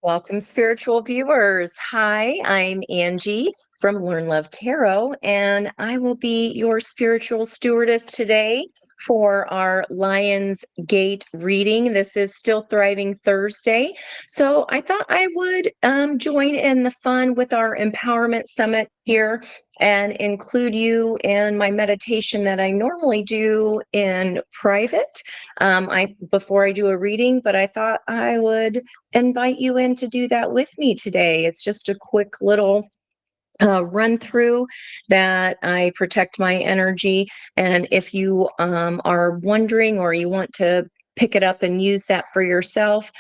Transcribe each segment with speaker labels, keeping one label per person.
Speaker 1: Welcome, spiritual viewers. Hi, I'm Angie from Learn Love Tarot, and I will be your spiritual stewardess today for our Lion's Gate reading. This is Still Thriving Thursday. So I thought I would join in the fun with our Empowerment Summit here and include you in my meditation that I normally do in private before I do a reading, but I thought I would invite you in to do that with me today. It's just a quick little run through that I protect my energy. And if you are wondering or you want to pick it up and use that for yourself,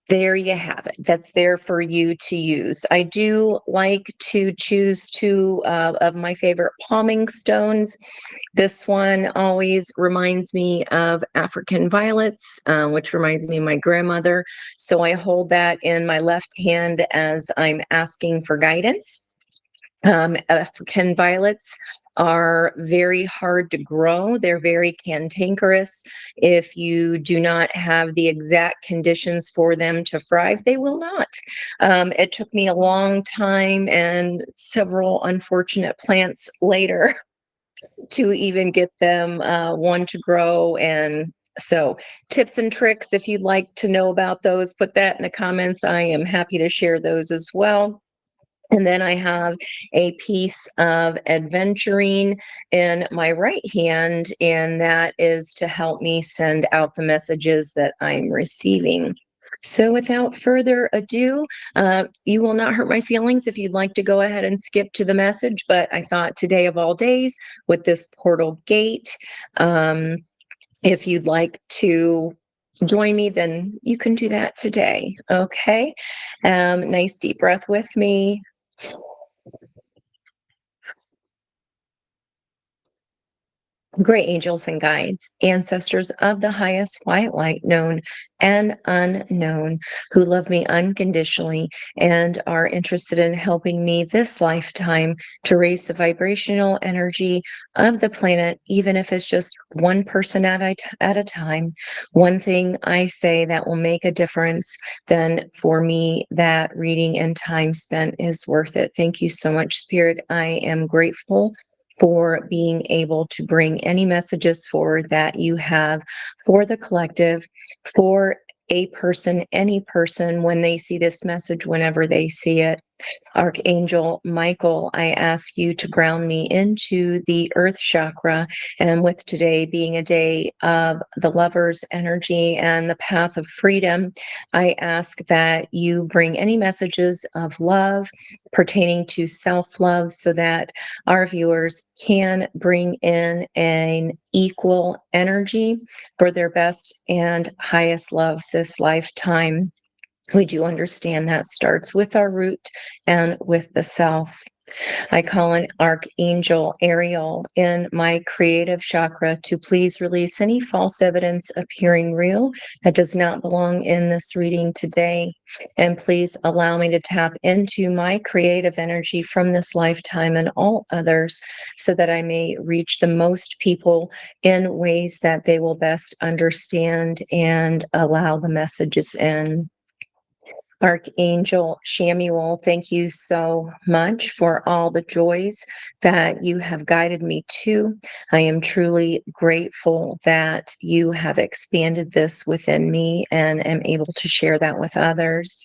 Speaker 1: there you have it. That's there for you to use. I do like to choose two of my favorite palming stones. This one always reminds me of African violets, which reminds me of my grandmother. So I hold that in my left hand as I'm asking for guidance. African violets are very hard to grow. They're very cantankerous. If you do not have the exact conditions for them to thrive, they will not. It took me a long time and several unfortunate plants later to even get them one to grow. And so tips and tricks, if you'd like to know about those, put that in the comments. I am happy to share those as well. And then I have a piece of adventuring in my right hand, and that is to help me send out the messages that I'm receiving. So without further ado, you will not hurt my feelings if you'd like to go ahead and skip to the message, but I thought today of all days with this portal gate, if you'd like to join me, then you can do that today. Okay. Nice deep breath with me. Great angels and guides, ancestors of the highest white light, known and unknown, who love me unconditionally and are interested in helping me this lifetime to raise the vibrational energy of the planet, even if it's just one person at a time. One thing I say that will make a difference, then for me, that reading and time spent is worth it. Thank you so much, Spirit. I am grateful for being able to bring any messages forward that you have for the collective, for a person, any person, when they see this message, whenever they see it. Archangel Michael, I ask you to ground me into the earth chakra. And with today being a day of the lover's energy and the path of freedom, I ask that you bring any messages of love pertaining to self-love so that our viewers can bring in an equal energy for their best and highest loves this lifetime. We do understand that starts with our root and with the self. I call on Archangel Ariel in my creative chakra to please release any false evidence appearing real that does not belong in this reading today. And please allow me to tap into my creative energy from this lifetime and all others so that I may reach the most people in ways that they will best understand and allow the messages in. Archangel Shamuel, thank you so much for all the joys that you have guided me to. I am truly grateful that you have expanded this within me and am able to share that with others.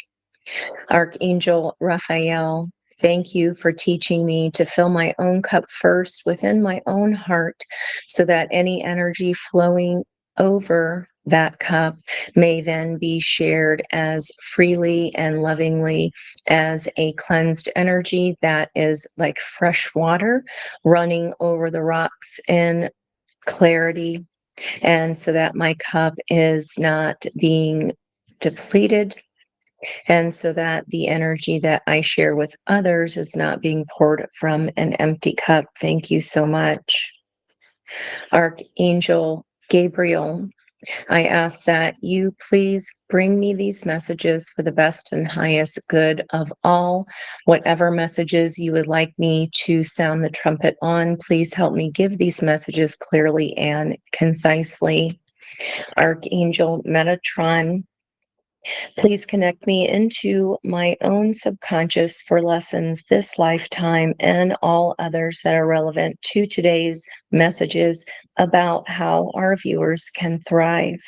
Speaker 1: Archangel Raphael, thank you for teaching me to fill my own cup first within my own heart so that any energy flowing over that cup may then be shared as freely and lovingly as a cleansed energy that is like fresh water running over the rocks in clarity. And so that my cup is not being depleted, and so that the energy that I share with others is not being poured from an empty cup. Thank you so much. Archangel Gabriel, I ask that you please bring me these messages for the best and highest good of all. Whatever messages you would like me to sound the trumpet on, please help me give these messages clearly and concisely. Archangel Metatron, Please connect me into my own subconscious for lessons this lifetime and all others that are relevant to today's messages about how our viewers can thrive.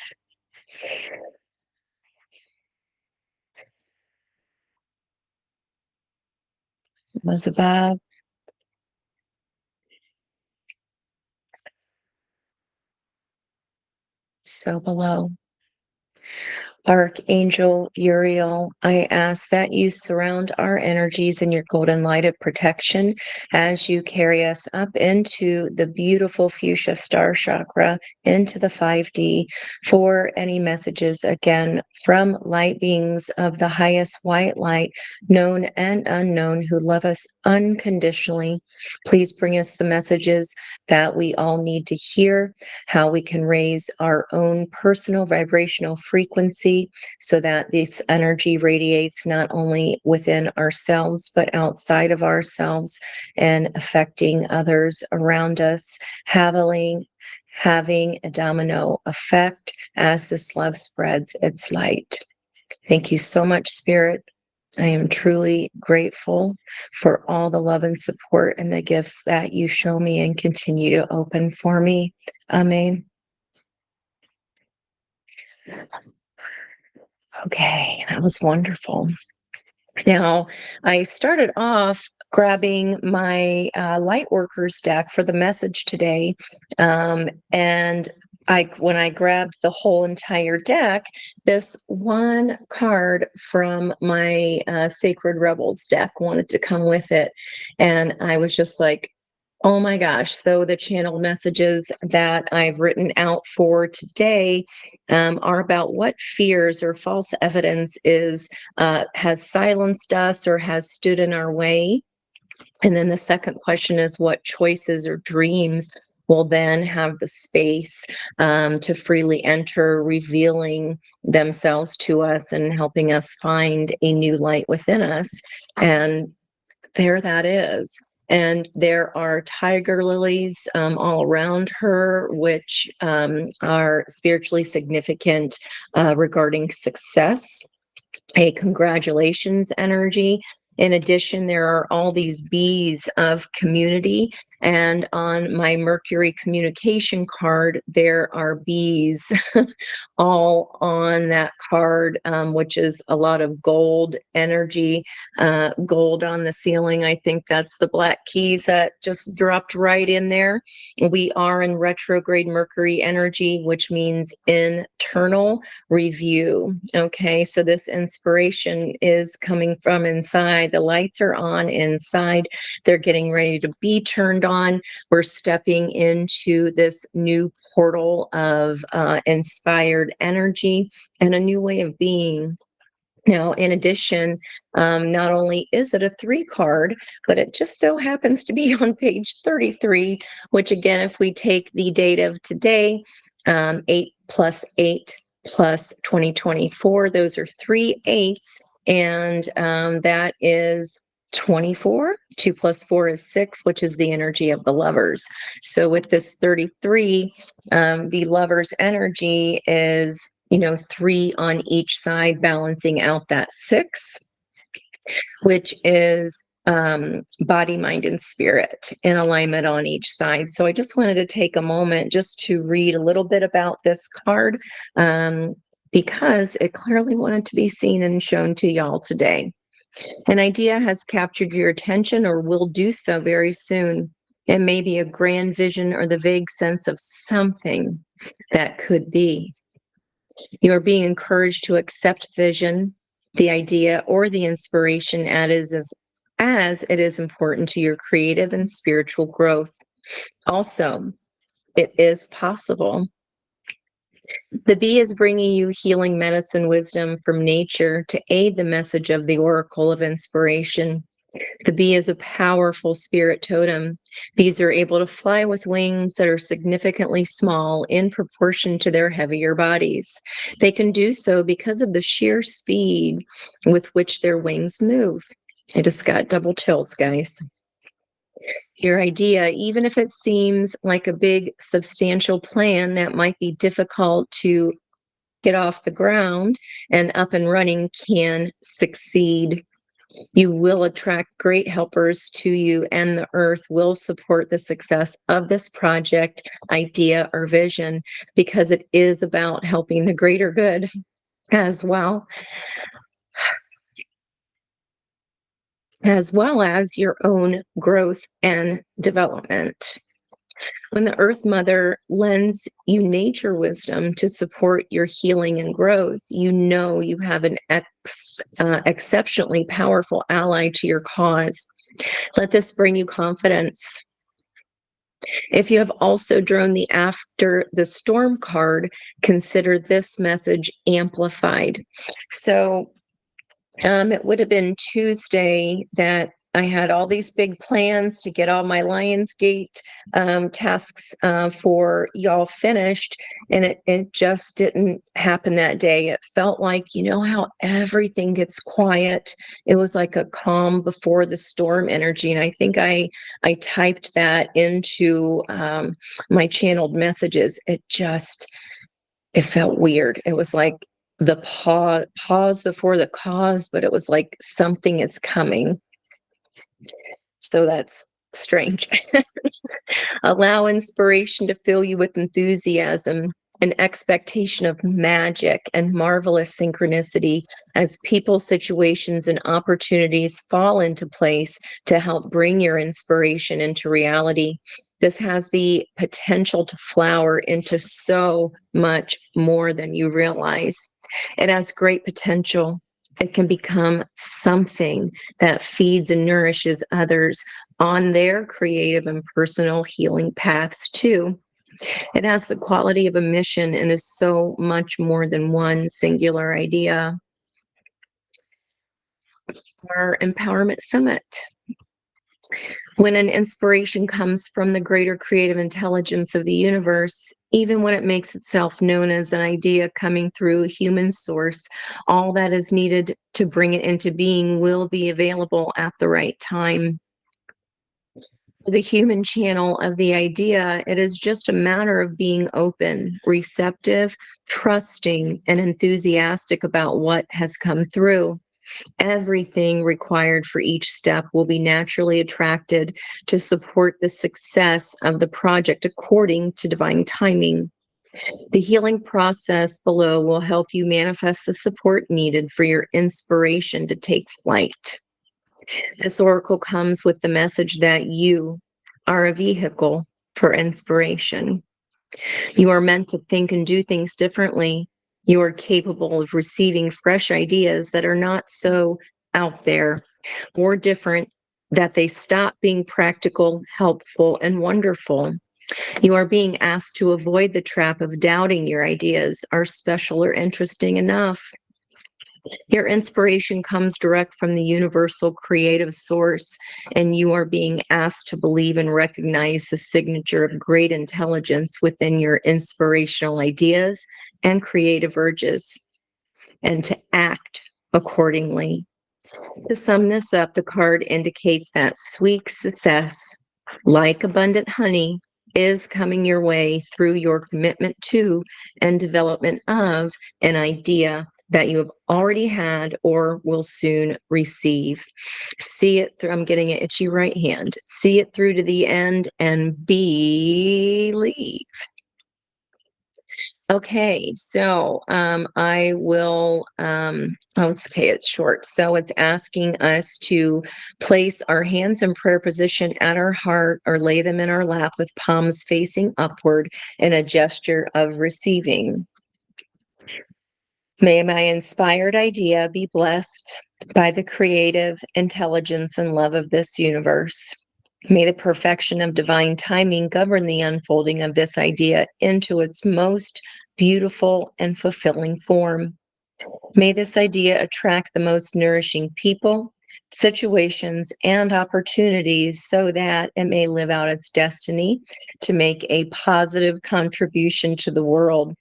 Speaker 1: Was above, so below. Archangel Uriel, I ask that you surround our energies in your golden light of protection as you carry us up into the beautiful fuchsia star chakra, into the 5D, for any messages, again, from light beings of the highest white light, known and unknown, who love us unconditionally. Please bring us the messages that we all need to hear, how we can raise our own personal vibrational frequency so that this energy radiates not only within ourselves, but outside of ourselves and affecting others around us, having a domino effect as this love spreads its light. Thank you so much, Spirit. I am truly grateful for all the love and support and the gifts that you show me and continue to open for me. Amen. Okay, that was wonderful. Now, I started off grabbing my Lightworkers deck for the message today, and when I grabbed the whole entire deck, this one card from my Sacred Rebels deck wanted to come with it, and I was just like, oh my gosh. So the channel messages that I've written out for today are about what fears or false evidence has silenced us or has stood in our way. And then the second question is what choices or dreams will then have the space to freely enter, revealing themselves to us and helping us find a new light within us. And there that is. And there are tiger lilies all around her, which are spiritually significant regarding success, a congratulations energy. In addition, there are all these bees of community. And on my Mercury communication card, there are bees all on that card, which is a lot of gold energy, gold on the ceiling. I think that's the black keys that just dropped right in there. We are in retrograde Mercury energy, which means internal review. Okay, so this inspiration is coming from inside. The lights are on inside. They're getting ready to be turned on. We're stepping into this new portal of inspired energy and a new way of being. Now, in addition, not only is it a 3 card, but it just so happens to be on page 33, which again, if we take the date of today, 8 plus 8 plus 2024, those are 3 8s, and that is 24. 2 plus 4 is 6, which is the energy of the lovers. So with this 33, the lovers energy is 3 on each side, balancing out that 6, which is body, mind, and spirit in alignment on each side. So I just wanted to take a moment just to read a little bit about this card because it clearly wanted to be seen and shown to y'all today. An idea has captured your attention or will do so very soon. It may be a grand vision or the vague sense of something that could be. You are being encouraged to accept vision, the idea, or the inspiration as it is important to your creative and spiritual growth. Also, it is possible. The bee is bringing you healing medicine wisdom from nature to aid the message of the oracle of inspiration. The bee is a powerful spirit totem. Bees are able to fly with wings that are significantly small in proportion to their heavier bodies. They can do so because of the sheer speed with which their wings move. I just got double chills, guys. Your idea, even if it seems like a big, substantial plan that might be difficult to get off the ground and up and running can succeed. You will attract great helpers to you, and the earth will support the success of this project, idea, or vision, because it is about helping the greater good as well as your own growth and development. When the Earth Mother lends you nature wisdom to support your healing and growth, you know you have an exceptionally powerful ally to your cause. Let this bring you confidence. If you have also drawn the After the Storm card, consider this message amplified. So it would have been Tuesday that I had all these big plans to get all my Lionsgate tasks for y'all finished, and it just didn't happen that day. It felt like, you know how everything gets quiet? It was like a calm before the storm energy, and I think I typed that into my channeled messages. It felt weird. It was like the pause before the cause, but it was like something is coming. So that's strange. Allow inspiration to fill you with enthusiasm, an expectation of magic and marvelous synchronicity as people, situations, and opportunities fall into place to help bring your inspiration into reality. This has the potential to flower into so much more than you realize. It has great potential. It can become something that feeds and nourishes others on their creative and personal healing paths too. It has the quality of a mission and is so much more than one singular idea. Our Empowerment Summit. When an inspiration comes from the greater creative intelligence of the universe, even when it makes itself known as an idea coming through a human source, all that is needed to bring it into being will be available at the right time. The human channel of the idea, it is just a matter of being open, receptive, trusting, and enthusiastic about what has come through. Everything required for each step will be naturally attracted to support the success of the project according to divine timing. The healing process below will help you manifest the support needed for your inspiration to take flight. This oracle comes with the message that you are a vehicle for inspiration. You are meant to think and do things differently. You are capable of receiving fresh ideas that are not so out there or different that they stop being practical, helpful, and wonderful. You are being asked to avoid the trap of doubting your ideas are special or interesting enough. Your inspiration comes direct from the universal creative source, and you are being asked to believe and recognize the signature of great intelligence within your inspirational ideas and creative urges, and to act accordingly. To sum this up, the card indicates that sweet success, like abundant honey, is coming your way through your commitment to and development of an idea that you have already had or will soon receive. See it through. I'm getting an itchy right hand. See it through to the end and believe. Okay, so I will, okay, it's short. So it's asking us to place our hands in prayer position at our heart or lay them in our lap with palms facing upward in a gesture of receiving. May my inspired idea be blessed by the creative intelligence and love of this universe. May the perfection of divine timing govern the unfolding of this idea into its most beautiful and fulfilling form. May this idea attract the most nourishing people, situations, and opportunities so that it may live out its destiny to make a positive contribution to the world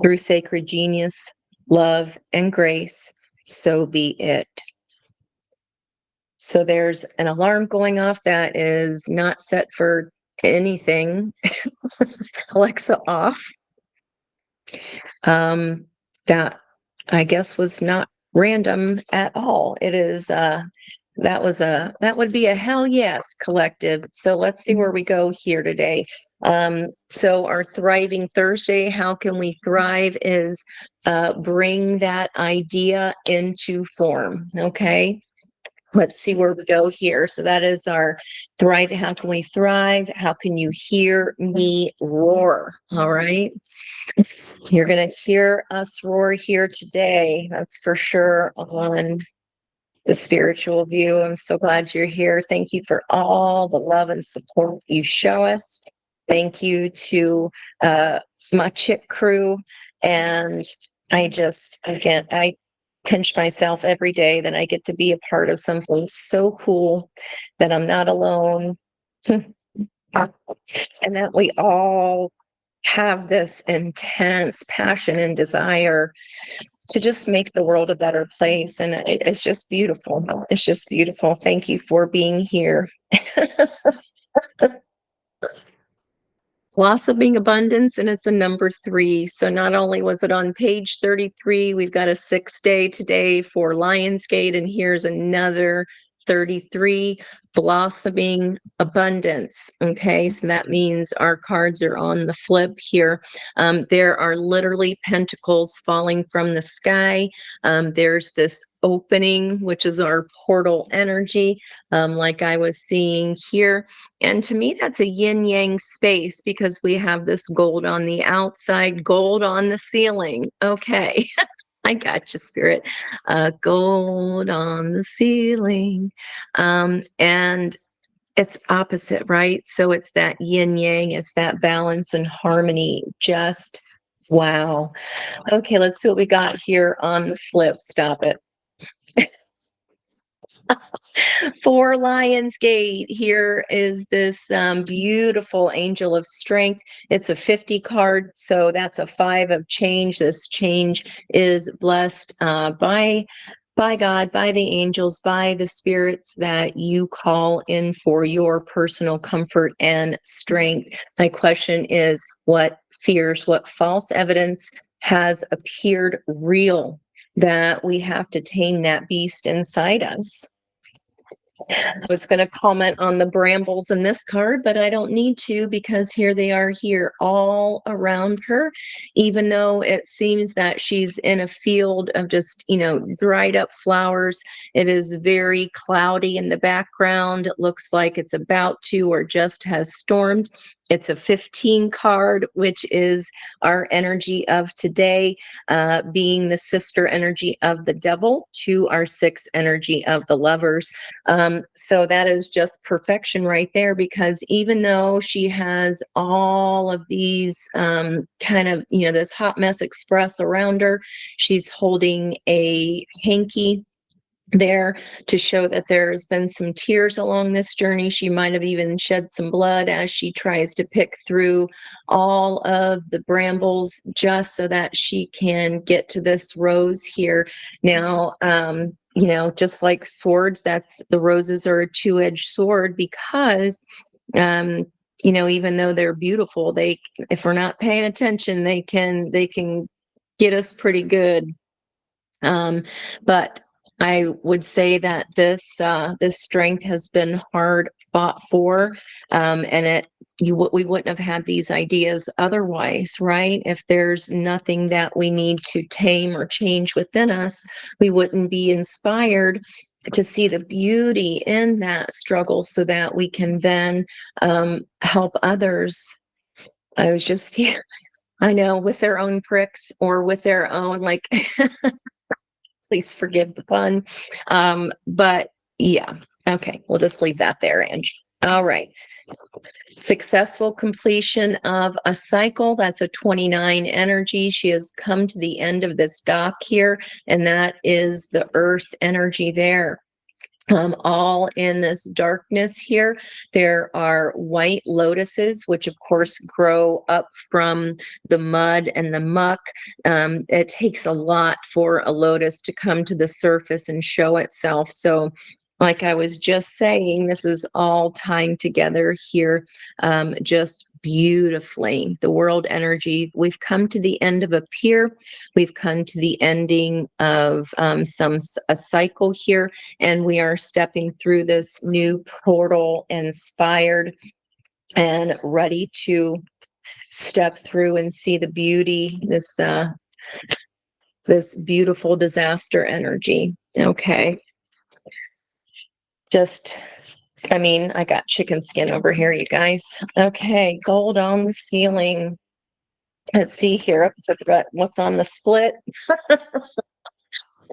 Speaker 1: through sacred genius, love, and grace. So be it. So there's an alarm going off that is not set for anything. Alexa off. that I guess was not random at all. It is that would be a hell yes collective. So let's see where we go here today. So our Thriving Thursday, how can we thrive is bring that idea into form. Okay. Let's see where we go here. So that is our thrive. How can we thrive? How can you hear me roar? All right. You're going to hear us roar here today. That's for sure on the spiritual view. I'm so glad you're here. Thank you for all the love and support you show us. Thank you to my chick crew. And again, I pinch myself every day that I get to be a part of something so cool, that I'm not alone, and that we all have this intense passion and desire to just make the world a better place. And it's just beautiful. It's just beautiful. Thank you for being here. Blossoming Abundance, and it's a number 3. So not only was it on page 33, we've got a 6-day today for Lionsgate, and here's another 33, Blossoming Abundance. Okay, so that means our cards are on the flip here. There are literally pentacles falling from the sky. There's this opening, which is our portal energy, like I was seeing here. And to me, that's a yin yang space, because we have this gold on the outside, gold on the ceiling. Okay. I got you, Spirit. Gold on the ceiling. And it's opposite, right? So it's that yin yang, it's that balance and harmony. Just wow. Okay, let's see what we got here on the flip. Stop it. For Lionsgate, here is this beautiful Angel of Strength. It's a 50 card, so that's a 5 of change. This change is blessed by God, by the angels, by the spirits that you call in for your personal comfort and strength. My question is, what fears, what false evidence has appeared real that we have to tame that beast inside us? I was going to comment on the brambles in this card, but I don't need to, because here they are here all around her, even though it seems that she's in a field of just, dried up flowers. It is very cloudy in the background. It looks like it's about to or just has stormed. It's a 15 card, which is our energy of today, being the sister energy of the devil to our 6 energy of the lovers. So that is just perfection right there, because even though she has all of these kind of, this hot mess express around her, she's holding a hanky there to show that there's been some tears along this journey. She might have even shed some blood as she tries to pick through all of the brambles, just so that she can get to this rose here. Now, just like swords, the roses are a 2-edged sword, because even though they're beautiful, if we're not paying attention, they can get us pretty good. But I would say that this strength has been hard fought for, and we wouldn't have had these ideas otherwise, right? If there's nothing that we need to tame or change within us, we wouldn't be inspired to see the beauty in that struggle, so that we can then help others. I was just here. I know, with their own pricks, or with their own, like, please forgive the pun. But yeah, okay, we'll just leave that there, Ange. All right. Successful completion of a cycle. That's a 29 energy. She has come to the end of this dock here, and that is the earth energy there. All in this darkness here, there are white lotuses, which of course grow up from the mud and the muck. It takes a lot for a lotus to come to the surface and show itself. So, like I was just saying, this is all tying together here, just beautifully. The world energy, we've come to the end of a pier. We've come to the ending of a cycle here, and we are stepping through this new portal, inspired and ready to step through and see the beauty, this beautiful disaster energy. Okay. I got chicken skin over here, you guys. Okay, gold on the ceiling. Let's see here. So I've got what's on the split.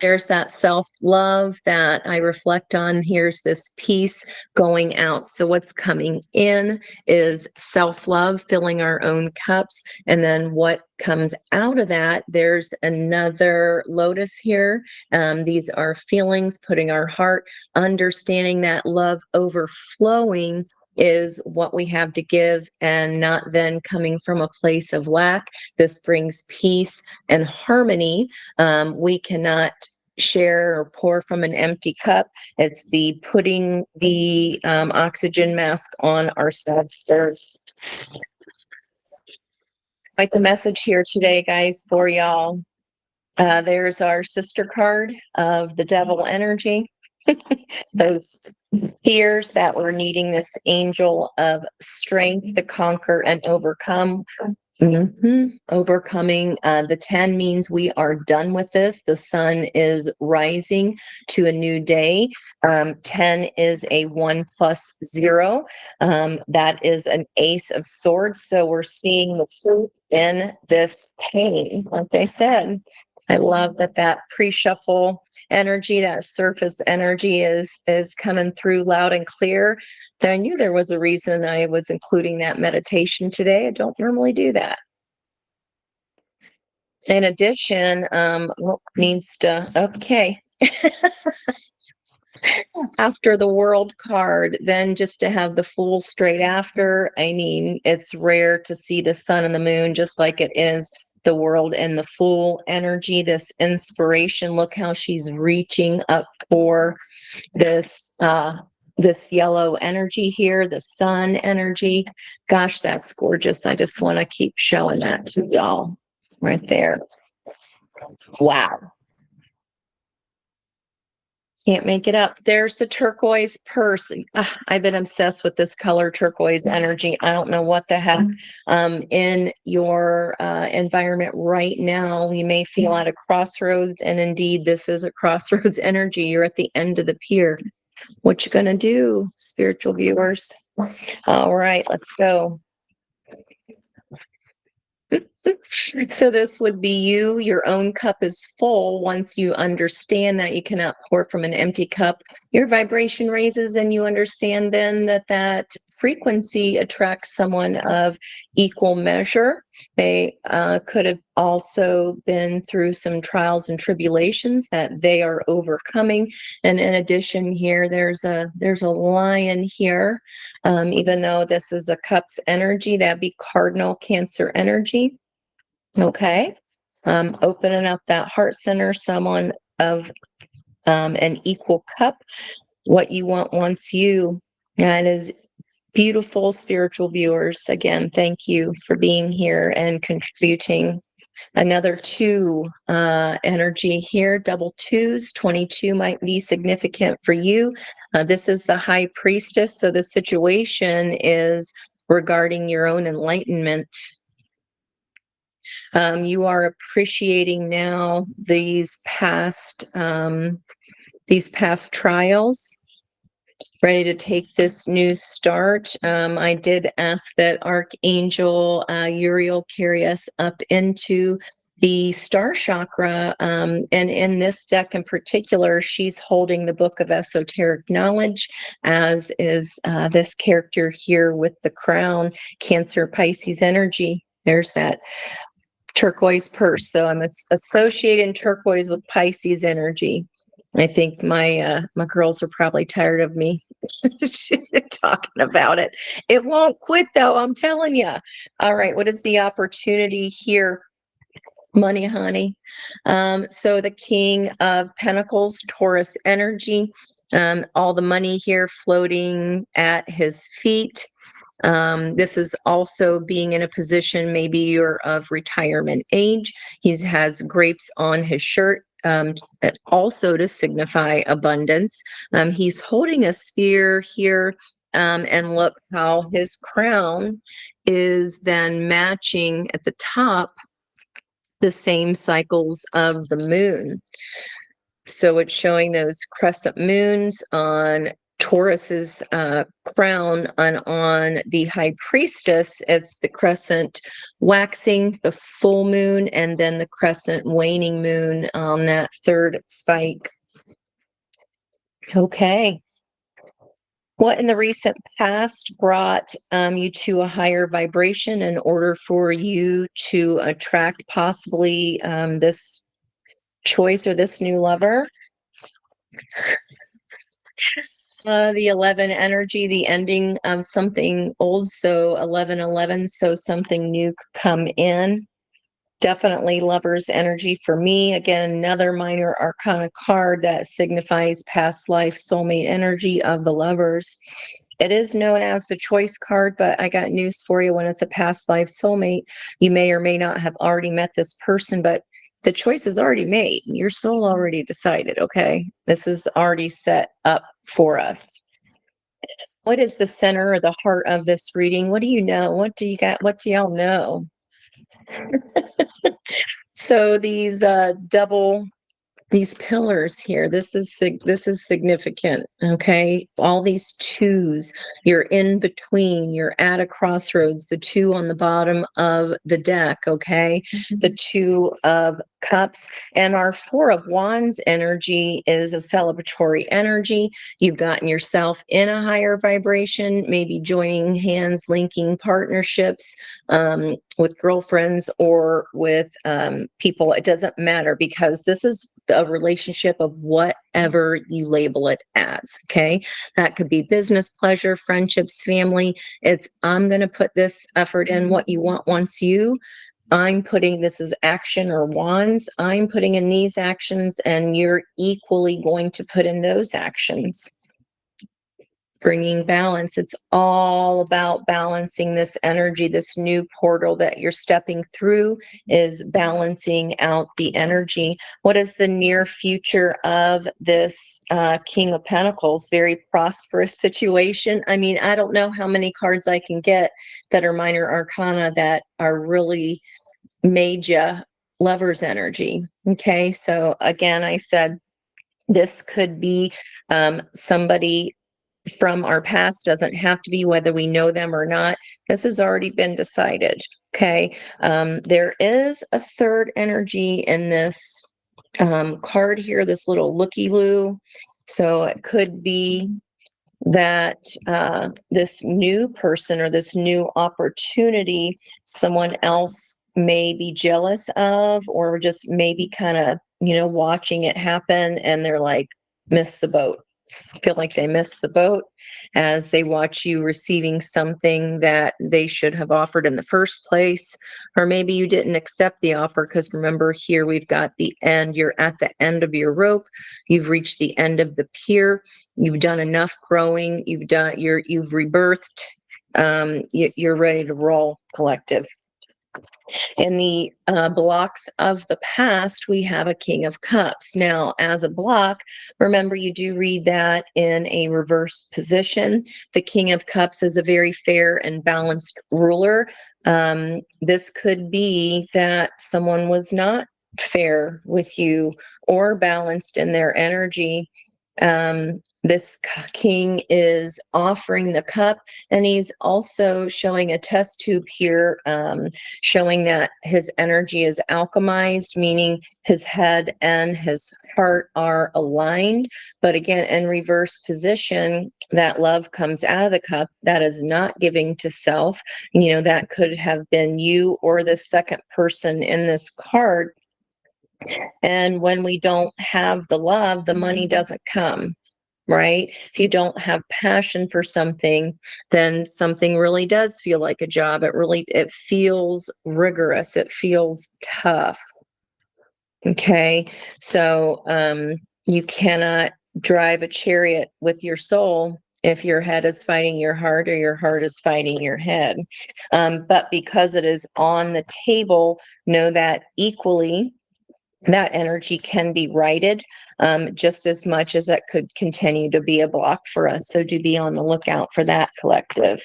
Speaker 1: There's that self-love that I reflect on. Here's this piece going out. So what's coming in is self-love, filling our own cups. And then what comes out of that, there's another lotus here. These are feelings, putting our heart, understanding that love overflowing is what we have to give, and not then coming from a place of lack. This brings peace and harmony. We cannot share or pour from an empty cup. It's the putting the oxygen mask on ourselves first. Quite the message here today, guys, for y'all. There's our sister card of the devil energy. Those fears that we're needing this angel of strength to conquer and overcome. Overcoming. The 10 means we are done with this. The sun is rising to a new day. 10 is a 1 plus 0. That is an ace of swords. So we're seeing the truth in this pain. Like I said, I love that pre-shuffle energy, that surface energy is coming through loud and clear. I knew there was a reason I was including that meditation today. I don't normally do that. In addition, what needs to, okay. After the world card, then just to have the Fool straight after. I mean, it's rare to see the sun and the moon, just like it is the world and the Fool energy, this inspiration. Look how she's reaching up for this yellow energy here, the sun energy. Gosh, that's gorgeous. I just want to keep showing that to y'all right there. Wow. Can't make it up. There's the turquoise purse. I've been obsessed with this color, turquoise energy. I don't know what the heck. In your environment right now, you may feel at a crossroads, and indeed, this is a crossroads energy. You're at the end of the pier. What you gonna do, spiritual viewers? All right, let's go. So this would be you. Your own cup is full. Once you understand that you cannot pour from an empty cup, your vibration raises, and you understand then that frequency attracts someone of equal measure. They could have also been through some trials and tribulations that they are overcoming. And in addition here, there's a lion here. Even though this is a cups energy, that'd be cardinal Cancer energy. Okay. Opening up that heart center, someone of an equal cup. What you want wants you. That is beautiful, spiritual viewers. Again, thank you for being here and contributing. Another 2 energy here, double 2s. 22 might be significant for you. This is the high priestess. So the situation is regarding your own enlightenment. You are appreciating now these past trials, ready to take this new start. I did ask that Archangel Uriel carry us up into the star chakra, and in this deck in particular, she's holding the Book of Esoteric Knowledge, as is this character here with the crown, Cancer Pisces energy. There's that turquoise purse. So I'm associating turquoise with Pisces energy. I think my girls are probably tired of me talking about it. It won't quit though, I'm telling you. All right, what is the opportunity here? Money, honey. So the King of Pentacles, Taurus energy. All the money here floating at his feet. This is also being in a position, maybe you're of retirement age. He has grapes on his shirt, also to signify abundance. He's holding a sphere here, and look how his crown is then matching at the top the same cycles of the moon. So it's showing those crescent moons on Taurus's crown, and on the high priestess, it's the crescent waxing, the full moon, and then the crescent waning moon on that third spike. Okay. What in the recent past brought you to a higher vibration in order for you to attract possibly this choice or this new lover? The 11 energy, the ending of something old. So 1111, so something new could come in. Definitely lover's energy for me. Again, another minor arcana card that signifies past life soulmate energy of the lovers. It is known as the choice card, but I got news for you. When it's a past life soulmate, you may or may not have already met this person, but the choice is already made. Your soul already decided, okay? This is already set up for us. What is the center or the heart of this reading? What do you know? What do you got? What do y'all know? So these pillars here, this is significant. Okay, all these twos, you're in between, you're at a crossroads. The two on the bottom of the deck, okay, the two of cups, and our four of wands energy is a celebratory energy. You've gotten yourself in a higher vibration, maybe joining hands, linking partnerships with girlfriends or with people. It doesn't matter, because this is a relationship of whatever you label it as. Okay, that could be business, pleasure, friendships, family. It's, I'm going to put this effort in. What you want wants you. I'm putting, this is action or wands, I'm putting in these actions, and you're equally going to put in those actions. Bringing balance. It's all about balancing this energy. This new portal that you're stepping through is balancing out the energy. What is the near future of this King of Pentacles? Very prosperous situation. I mean, I don't know how many cards I can get that are minor arcana that are really major lover's energy. Okay, so again, I said this could be somebody from our past. Doesn't have to be, whether we know them or not. This has already been decided. Okay. There is a third energy in this card here, this little looky-loo. So it could be that this new person or this new opportunity, someone else may be jealous of, or just maybe kind of, watching it happen, and they're like, miss the boat. Feel like they missed the boat as they watch you receiving something that they should have offered in the first place. Or maybe you didn't accept the offer, because remember, here we've got the end. You're at the end of your rope. You've reached the end of the pier. You've done enough growing. You've rebirthed. You're ready to roll, collective. In the blocks of the past, we have a King of Cups. Now, as a block, remember, you do read that in a reverse position. The King of Cups is a very fair and balanced ruler. This could be that someone was not fair with you or balanced in their energy. This king is offering the cup, and he's also showing a test tube here, showing that his energy is alchemized, meaning his head and his heart are aligned. But again, in reverse position, that love comes out of the cup. That is not giving to self. That could have been you or the second person in this card. And when we don't have the love, the money doesn't come. Right? If you don't have passion for something, then something really does feel like a job. It feels rigorous. It feels tough. Okay. So you cannot drive a chariot with your soul if your head is fighting your heart or your heart is fighting your head. But because it is on the table, know that equally that energy can be righted, just as much as it could continue to be a block for us. So do be on the lookout for that, collective.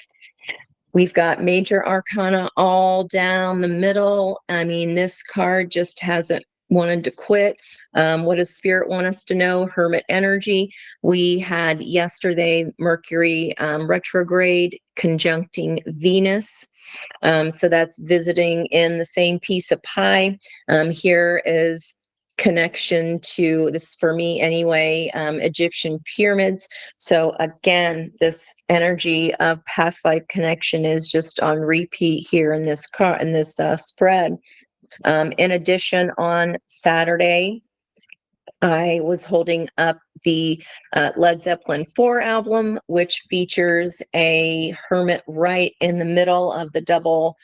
Speaker 1: We've got major arcana all down the middle. I mean, this card just hasn't wanted to quit. What does Spirit want us to know? Hermit energy. We had yesterday Mercury retrograde conjuncting Venus. So that's visiting in the same piece of pie. Here is connection to this, for me anyway, Egyptian pyramids. So again, this energy of past life connection is just on repeat here in this spread. In addition, on Saturday, I was holding up the Led Zeppelin 4 album, which features a hermit right in the middle of the double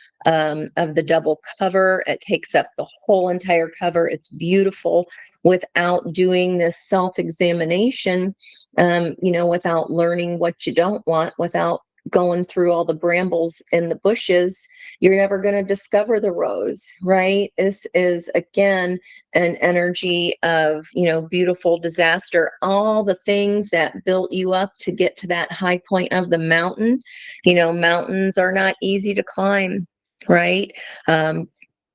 Speaker 1: cover. It takes up the whole entire cover. It's beautiful without doing this self-examination, without learning what you don't want, without going through all the brambles in the bushes. You're never going to discover the rose, right? This is, again, an energy of, beautiful disaster, all the things that built you up to get to that high point of the mountain. Mountains are not easy to climb, right?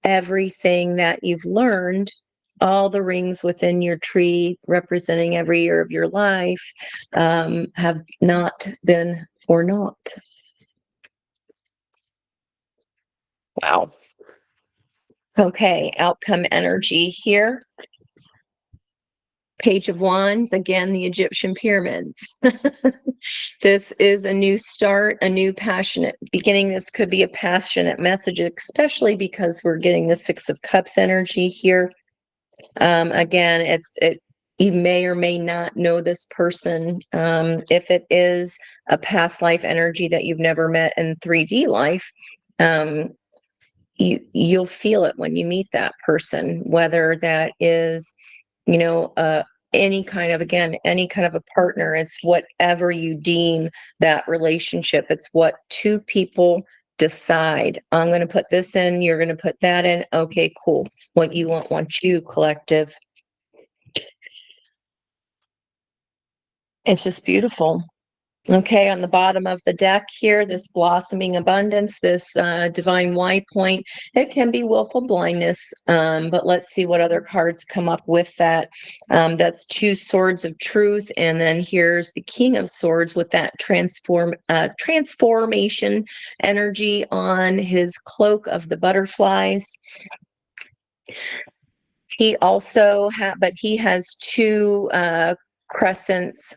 Speaker 1: Everything that you've learned, all the rings within your tree representing every year of your life, have not been for naught. Wow. Okay, outcome energy here. Page of Wands, again, the Egyptian pyramids. This is a new start, a new passionate beginning. This could be a passionate message, especially because we're getting the Six of Cups energy here. Again, you may or may not know this person. If it is a past life energy that you've never met in 3D life, you'll feel it when you meet that person, whether that is, any kind of a partner. It's whatever you deem that relationship. It's what two people decide. I'm going to put this in, you're going to put that in. Okay, cool. What you want you, collective. It's just beautiful. Okay, on the bottom of the deck here, this blossoming abundance, this divine wide point, it can be willful blindness, but let's see what other cards come up with that. That's two swords of truth, and then here's the King of Swords with that transformation energy on his cloak of the butterflies. He also he has two crescents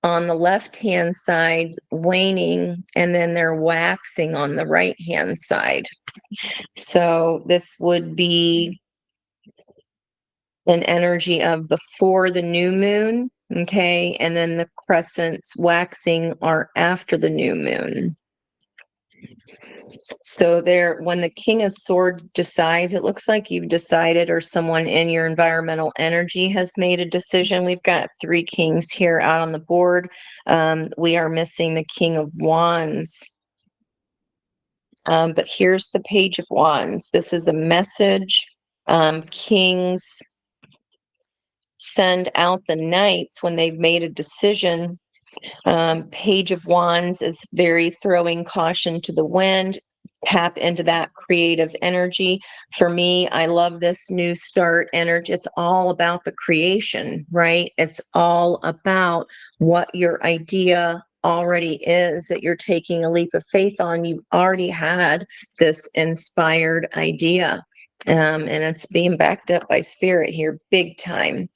Speaker 1: on the left-hand side waning, and then they're waxing on the right-hand side. So this would be an energy of before the new moon, okay? And then the crescents waxing are after the new moon. So there, when the King of Swords decides, it looks like you've decided, or someone in your environmental energy has made a decision. We've got three kings here out on the board. We are missing the King of Wands. But here's the Page of Wands. This is a message. Kings send out the knights when they've made a decision. Page of Wands is very throwing caution to the wind. Tap into that creative energy. For me, I love this new start energy. It's all about the creation, right? It's all about what your idea already is, that you're taking a leap of faith on. You've already had this inspired idea, and it's being backed up by spirit here big time.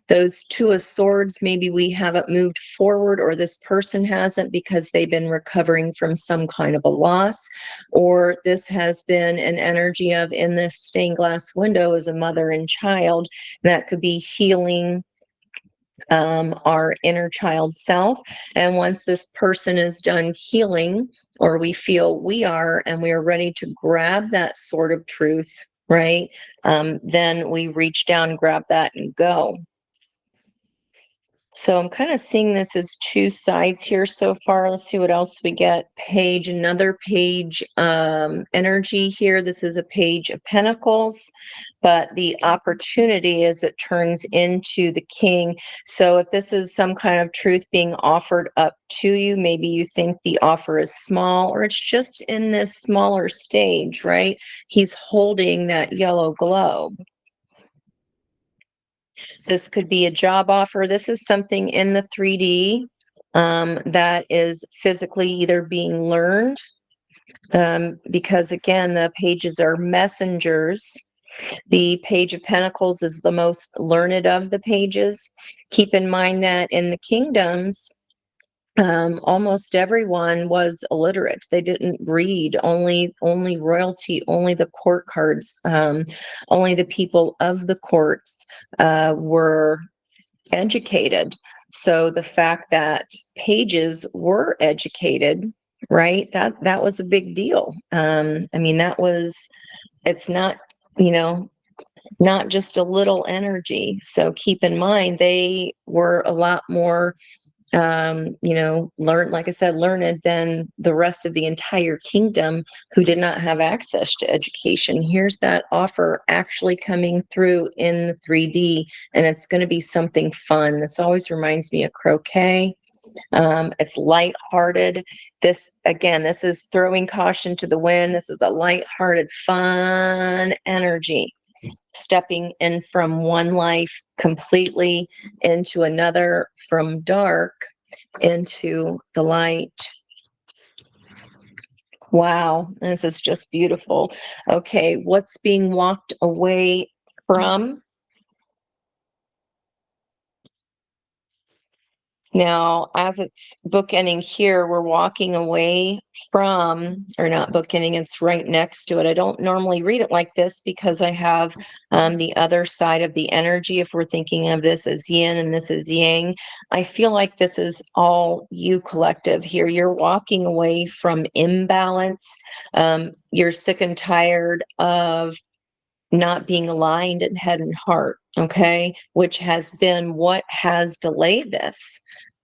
Speaker 1: Those Two of Swords, maybe we haven't moved forward, or this person hasn't because they've been recovering from some kind of a loss, or this has been an energy of, in this stained glass window as a mother and child, that could be healing our inner child self. And once this person is done healing, or we feel we are, and we are ready to grab that sword of truth, right? Then we reach down, grab that, and go. So I'm kind of seeing this as two sides here so far. Let's see what else we get. Page, another page, energy here. This is a page of pentacles, but the opportunity is it turns into the king. So if this is some kind of truth being offered up to you, maybe you think the offer is small or it's just in this smaller stage, right? He's holding that yellow globe. This could be a job offer. This is something in the 3D that is physically either being learned, because again, the pages are messengers. The Page of Pentacles is the most learned of the pages. Keep in mind that in the kingdoms, almost everyone was illiterate. They didn't read. Only royalty, only the court cards, only the people of the courts were educated. So the fact that pages were educated, right? That was a big deal. I mean, it's not, you know, not just a little energy. So keep in mind they were a lot more like I said, learned than the rest of the entire kingdom who did not have access to education. Here's that offer actually coming through in the 3D, and it's going to be something fun. This always reminds me of croquet. It's lighthearted. This is throwing caution to the wind. This is a lighthearted, fun energy, stepping in from one life completely into another, from dark into the light. Wow, this is just beautiful. Okay, what's being walked away from? Now, as it's bookending here, we're walking away from, or not bookending, it's right next to it. I don't normally read it like this because I have the other side of the energy. If we're thinking of this as yin and this is yang, I feel like this is all you collective here. You're walking away from imbalance. You're sick and tired of not being aligned in head and heart, okay? Which has been what has delayed this,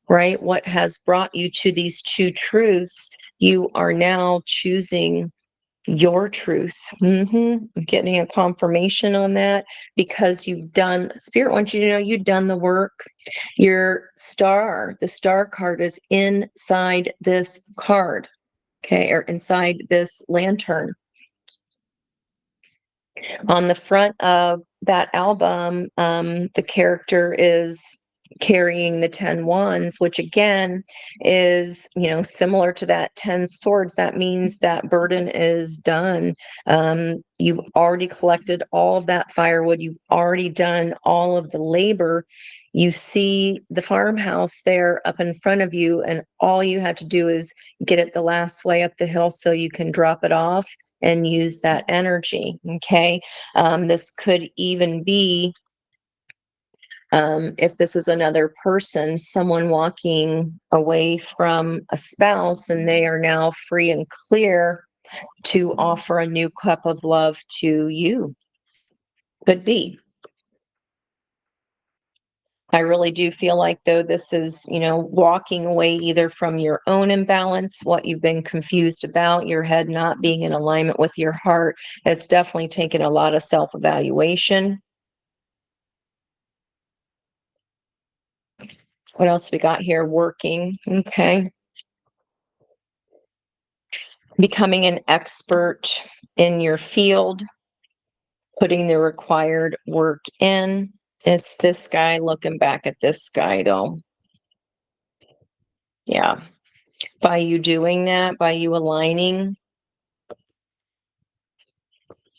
Speaker 1: right? What has brought you to these two truths. You are now choosing your truth. Getting a confirmation on that because Spirit wants you to know you've done the work. The star card is inside this card, okay, or inside this lantern. On the front of that album, the character is carrying the 10 wands, which again is, similar to that 10 swords. That means that burden is done. You've already collected all of that firewood. You've already done all of the labor. You see the farmhouse there up in front of you, and all you have to do is get it the last way up the hill so you can drop it off and use that energy. Okay. This could even be, if this is another person, someone walking away from a spouse and they are now free and clear to offer a new cup of love to you. Could be. I really do feel like, though, this is, walking away either from your own imbalance, what you've been confused about, your head not being in alignment with your heart. It's definitely taken a lot of self-evaluation. What else we got here? Working. Okay. Becoming an expert in your field, putting the required work in. It's this guy looking back at this guy, though. Yeah. By you doing that, by you aligning,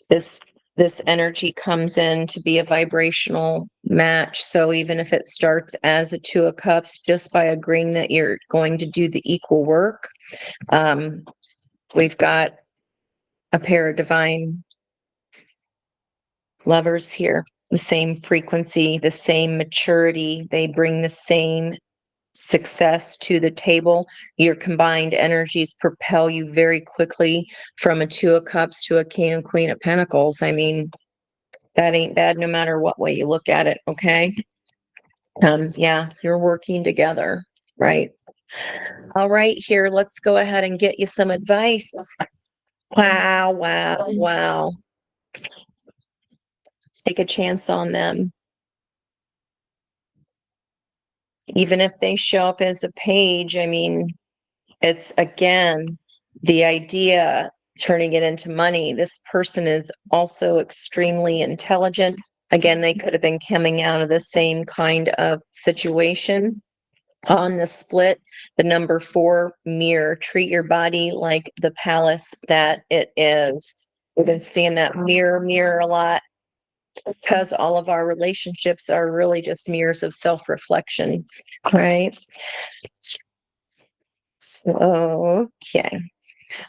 Speaker 1: this energy comes in to be a vibrational match. So even if it starts as a 2 of cups, just by agreeing that you're going to do the equal work, we've got a pair of divine lovers here, the same frequency, the same maturity. They bring the same success to the table. Your combined energies propel you very quickly from a 2 of cups to a king and queen of pentacles. I mean, that ain't bad no matter what way you look at it, okay? Yeah, you're working together, right? All right, here, let's go ahead and get you some advice. Wow, wow, wow. Take a chance on them. Even if they show up as a page, I mean, it's again the idea turning it into money. This person is also extremely intelligent. Again, they could have been coming out of the same kind of situation. On the split, the number 4 mirror, treat your body like the palace that it is. We've been seeing that mirror a lot because all of our relationships are really just mirrors of self-reflection, right? So, okay.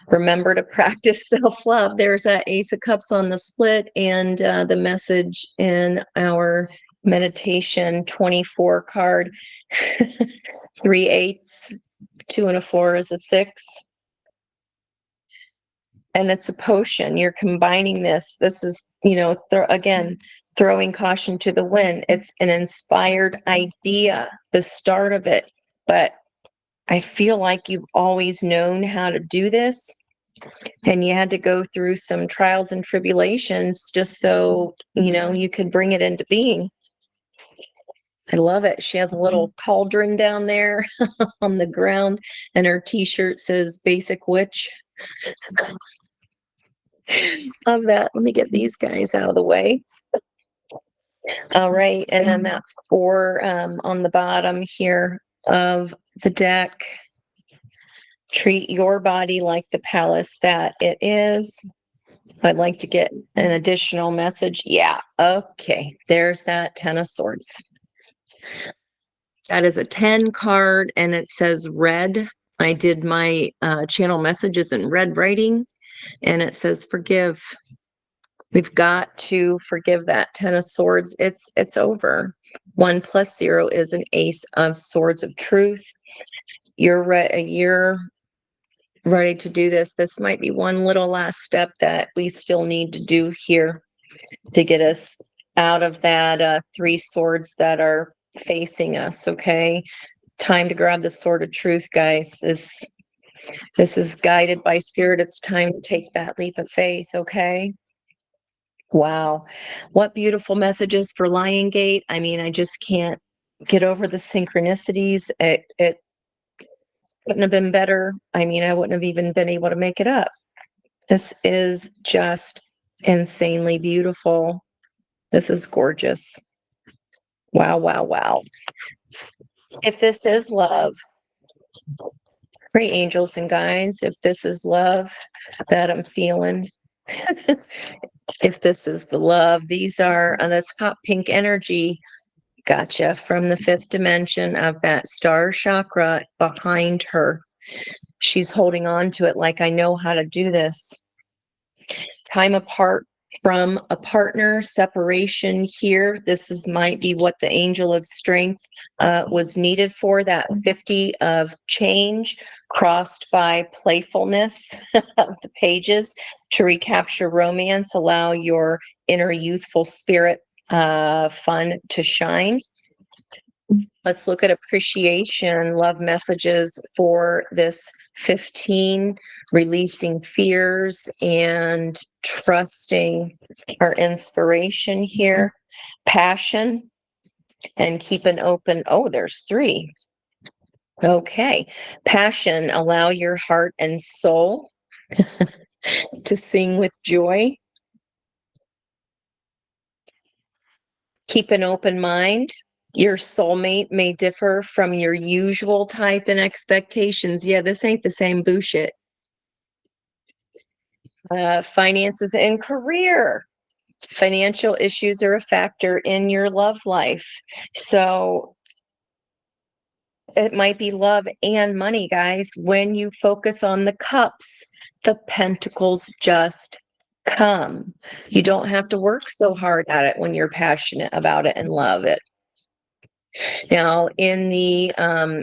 Speaker 1: Remember to practice self-love. There's that Ace of Cups on the split, and the message in our meditation 24 card. 3 eights, 2 and a 4 is a 6. And it's a potion. You're combining this. This is, again, throwing caution to the wind. It's an inspired idea, the start of it. But I feel like you've always known how to do this, and you had to go through some trials and tribulations just so, you could bring it into being. I love it. She has a little cauldron down there on the ground, and her t-shirt says Basic Witch. Love that. Let me get these guys out of the way. All right, and then that 4 on the bottom here of the deck. Treat your body like the palace that it is. I'd like to get an additional message. Yeah, okay. There's that 10 of Swords. That is a 10 card, and it says red. I did my channel messages in red writing, and it says forgive. We've got to forgive that 10 of Swords. It's over. 1 plus 0 is an Ace of Swords of truth. You're ready to do this. This might be one little last step that we still need to do here to get us out of that 3 swords that are facing us. Okay, time to grab the sword of truth, guys. This is guided by spirit. It's time to take that leap of faith. Okay. Wow, what beautiful messages for Lion Gate. I mean, I just can't get over the synchronicities. It couldn't have been better. I mean, I wouldn't have even been able to make it up. This is just insanely beautiful. This is gorgeous. Wow, wow, wow. If this is love, pray angels and guides, if this is love that I'm feeling, if this is the love, these are this hot pink energy. Gotcha. From the 5th dimension of that star chakra behind her. She's holding on to it like, I know how to do this. Time apart from a partner, separation here. This might be what the angel of strength was needed for, that 50 of change crossed by playfulness of the pages to recapture romance, allow your inner youthful spirit fun to shine. Let's look at appreciation, love messages for this 15, releasing fears and trusting our inspiration here. Passion and keep an open. Oh, there's 3. Okay. Passion, allow your heart and soul to sing with joy. Keep an open mind. Your soulmate may differ from your usual type and expectations. Yeah, this ain't the same bullshit. Finances and career. Financial issues are a factor in your love life. So it might be love and money, guys. When you focus on the cups, the pentacles just come. You don't have to work so hard at it when you're passionate about it and love it. Now, in the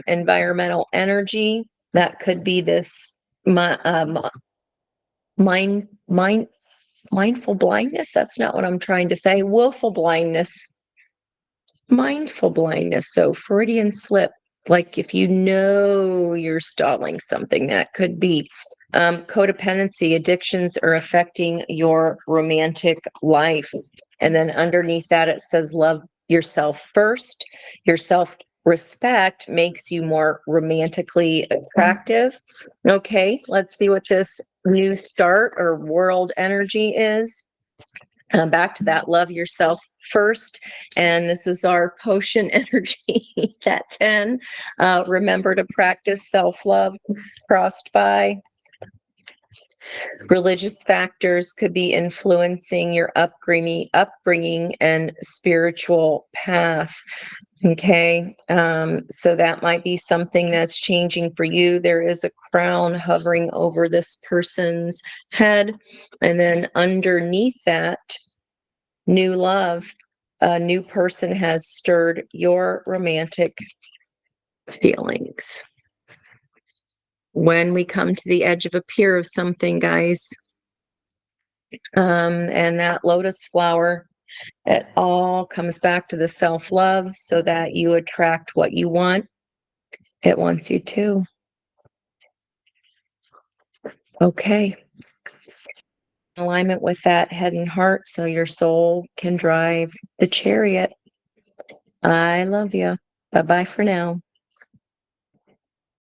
Speaker 1: environmental energy, that could be this mind mindful blindness. That's not what I'm trying to say. Willful blindness. mindful blindness, so Freudian slip, like if you know you're stalling something, that could be codependency, addictions are affecting your romantic life. And then underneath that, it says love yourself first. Your self-respect makes you more romantically attractive. Okay, let's see what this new start or world energy is. Back to that, love yourself first. And this is our potion energy at 10. Remember to practice self-love. Crossed by religious factors could be influencing your upbringing and spiritual path. Okay, so that might be something that's changing for you. There is a crown hovering over this person's head, and then underneath that, new love, a new person has stirred your romantic feelings. When we come to the edge of a pier of something, guys, and that lotus flower, it all comes back to the self-love so that you attract what you want. It wants you to. Okay. Alignment with that head and heart so your soul can drive the chariot. I love you. Bye-bye for now.